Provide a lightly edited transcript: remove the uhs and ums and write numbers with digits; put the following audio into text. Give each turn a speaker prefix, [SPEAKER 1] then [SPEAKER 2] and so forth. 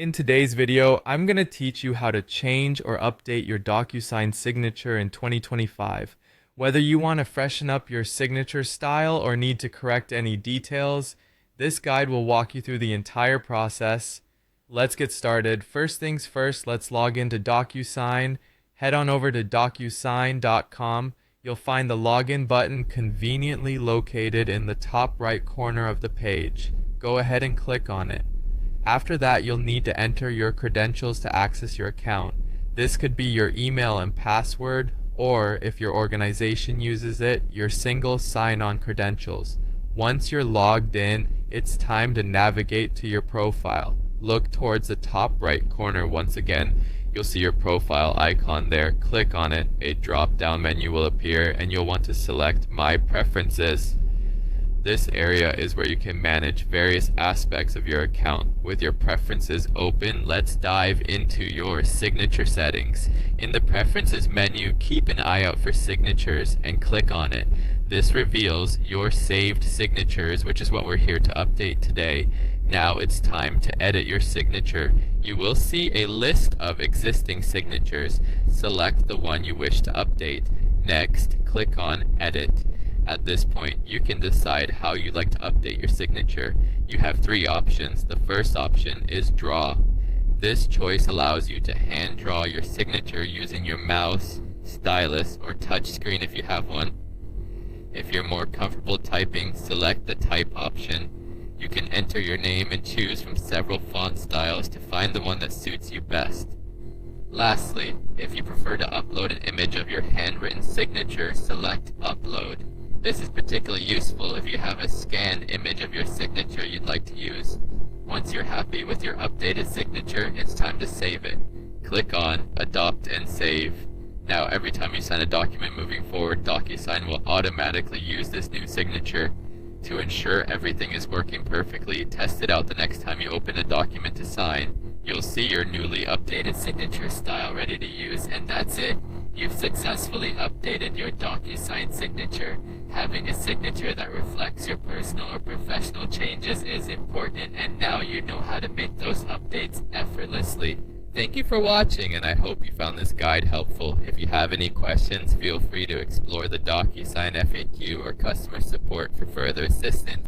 [SPEAKER 1] In today's video, I'm going to teach you how to change or update your DocuSign signature in 2025. Whether you want to freshen up your signature style or need to correct any details, this guide will walk you through the entire process. Let's get started. First things first, let's log into DocuSign. Head on over to DocuSign.com. You'll find the login button conveniently located in the top right corner of the page. Go ahead and click on it. After that, you'll need to enter your credentials to access your account. This could be your email and password, or if your organization uses it, your single sign-on credentials. Once you're logged in, it's time to navigate to your profile. Look towards the top right corner once again. You'll see your profile icon there. Click on it. A drop-down menu will appear, and you'll want to select My Preferences. This area is where you can manage various aspects of your account. With your preferences open, let's dive into your signature settings. In the Preferences menu, keep an eye out for signatures and click on it. This reveals your saved signatures, which is what we're here to update today. Now it's time to edit your signature. You will see a list of existing signatures. Select the one you wish to update. Next, click on Edit. At this point, you can decide how you'd like to update your signature. You have three options. The first option is Draw. This choice allows you to hand draw your signature using your mouse, stylus, or touch screen if you have one. If you're more comfortable typing, select the Type option. You can enter your name and choose from several font styles to find the one that suits you best. Lastly, if you prefer to upload an image of your handwritten signature, select Upload. This is particularly useful if you have a scanned image of your signature you'd like to use. Once you're happy with your updated signature, it's time to save it. Click on Adopt and Save. Now, every time you sign a document moving forward, DocuSign will automatically use this new signature. To ensure everything is working perfectly, test it out the next time you open a document to sign. You'll see your newly updated signature style ready to use, and that's it. You've successfully updated your DocuSign signature. Having a signature that reflects your personal or professional changes is important, and now you know how to make those updates effortlessly. Thank you for watching, and I hope you found this guide helpful. If you have any questions, feel free to explore the DocuSign FAQ or customer support for further assistance.